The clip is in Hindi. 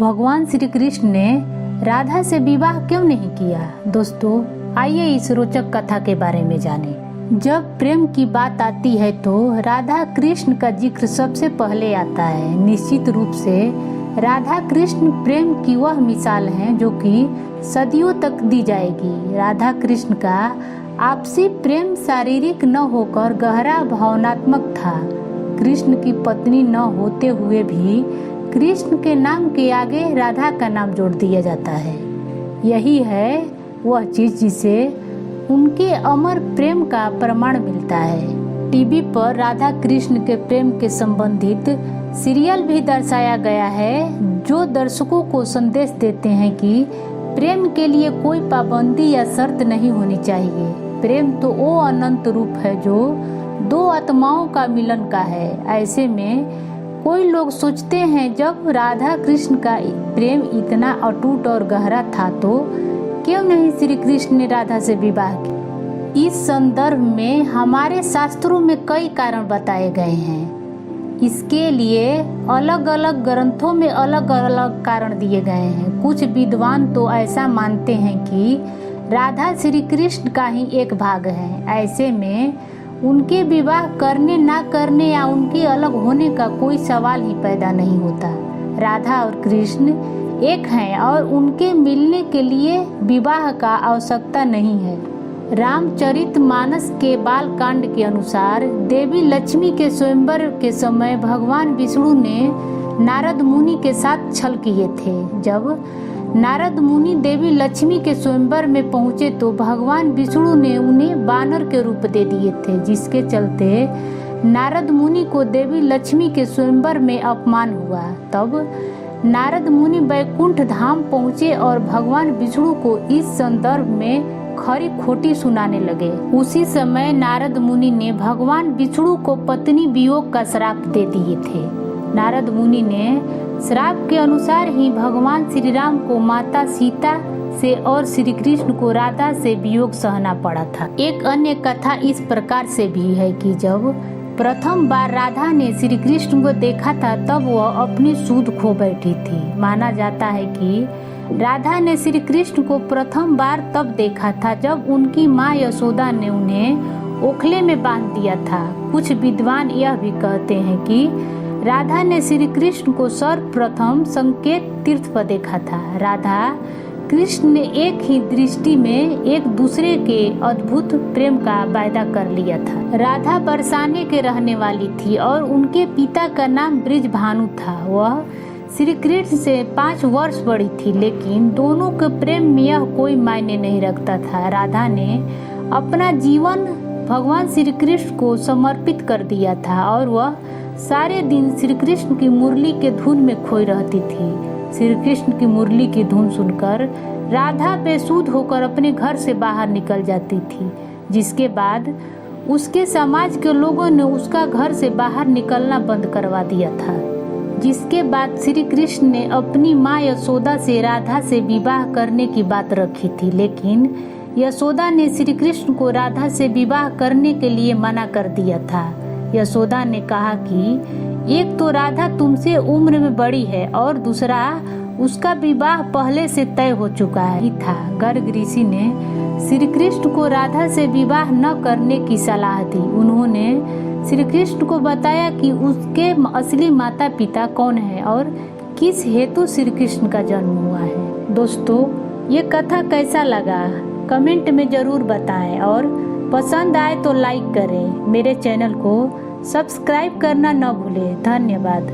भगवान श्री कृष्ण ने राधा से विवाह क्यों नहीं किया? दोस्तों, आइए इस रोचक कथा के बारे में जानें। जब प्रेम की बात आती है तो राधा कृष्ण का जिक्र सबसे पहले आता है। निश्चित रूप से राधा कृष्ण प्रेम की वह मिसाल है जो कि सदियों तक दी जाएगी। राधा कृष्ण का आपसी प्रेम शारीरिक न होकर गहरा भावनात्मक था। कृष्ण की पत्नी न होते हुए भी कृष्ण के नाम के आगे राधा का नाम जोड़ दिया जाता है। यही है वह चीज जिसे उनके अमर प्रेम का प्रमाण मिलता है। टीवी पर राधा कृष्ण के प्रेम के संबंधित सीरियल भी दर्शाया गया है जो दर्शकों को संदेश देते हैं कि प्रेम के लिए कोई पाबंदी या शर्त नहीं होनी चाहिए। प्रेम तो वो अनंत रूप है जो दो आत्माओं का मिलन का है। ऐसे में कोई लोग सोचते हैं जब राधा कृष्ण का प्रेम इतना अटूट और गहरा था तो क्यों नहीं श्री कृष्ण ने राधा से विवाह किया? इस संदर्भ में हमारे शास्त्रों में कई कारण बताए गए हैं। इसके लिए अलग अलग ग्रंथों में अलग अलग कारण दिए गए हैं। कुछ विद्वान तो ऐसा मानते हैं कि राधा श्री कृष्ण का ही एक भाग है। ऐसे में उनके विवाह करने ना करने या उनके अलग होने का कोई सवाल ही पैदा नहीं होता। राधा और कृष्ण एक हैं और उनके मिलने के लिए विवाह का आवश्यकता नहीं है। रामचरितमानस के बाल कांड के अनुसार देवी लक्ष्मी के स्वयंवर के समय भगवान विष्णु ने नारद मुनि के साथ छल किए थे। जब नारद मुनि देवी लक्ष्मी के स्वयंवर में पहुंचे तो भगवान विष्णु ने उन्हें वानर के रूप दे दिए थे, जिसके चलते नारद मुनि को देवी लक्ष्मी के स्वयंवर में अपमान हुआ। तब नारद मुनि वैकुंठ धाम पहुंचे और भगवान विष्णु को इस संदर्भ में खरी खोटी सुनाने लगे। उसी समय नारद मुनि ने भगवान विष्णु को पत्नी वियोग का श्राप दे दिए थे। नारद मुनि ने श्राप के अनुसार ही भगवान श्री राम को माता सीता से और श्री कृष्ण को राधा से वियोग सहना पड़ा था। एक अन्य कथा इस प्रकार से भी है कि जब प्रथम बार राधा ने श्री कृष्ण को देखा था तब वह अपनी सूध खो बैठी थी। माना जाता है कि राधा ने श्री कृष्ण को प्रथम बार तब देखा था जब उनकी माँ यशोदा ने उन्हें ओखले में बांध दिया था। कुछ विद्वान यह भी कहते हैं कि राधा ने श्री कृष्ण को सर्वप्रथम संकेत तीर्थ पर देखा था। राधा कृष्ण ने एक ही दृष्टि में एक दूसरे के अद्भुत प्रेम का वायदा कर लिया था। राधा बरसाने के रहने वाली थी और उनके पिता का नाम ब्रिजभानु था। वह श्री कृष्ण से 5 वर्ष बड़ी थी, लेकिन दोनों के प्रेम में यह कोई मायने नहीं रखता था। राधा ने अपना जीवन भगवान श्री कृष्ण को समर्पित कर दिया था और वह सारे दिन श्री कृष्ण की मुरली के धुन में खोई रहती थी। श्री कृष्ण की मुरली की धुन सुनकर राधा बेसुध होकर अपने घर से बाहर निकल जाती थी, जिसके बाद उसके समाज के लोगों ने उसका घर से बाहर निकलना बंद करवा दिया था। जिसके बाद श्री कृष्ण ने अपनी माँ यशोदा से राधा से विवाह करने की बात रखी थी, लेकिन यशोदा ने श्री कृष्ण को राधा से विवाह करने के लिए मना कर दिया था। यशोदा ने कहा कि एक तो राधा तुमसे उम्र में बड़ी है और दूसरा उसका विवाह पहले से तय हो चुका ही था। गर्ग ऋषि ने श्री कृष्ण को राधा से विवाह न करने की सलाह दी। उन्होंने श्री कृष्ण को बताया कि उसके असली माता पिता कौन है और किस हेतु श्री कृष्ण का जन्म हुआ है। दोस्तों, ये कथा कैसा लगा कमेंट में जरूर बताएं और पसंद आए तो लाइक करें। मेरे चैनल को सब्सक्राइब करना न भूलें। धन्यवाद।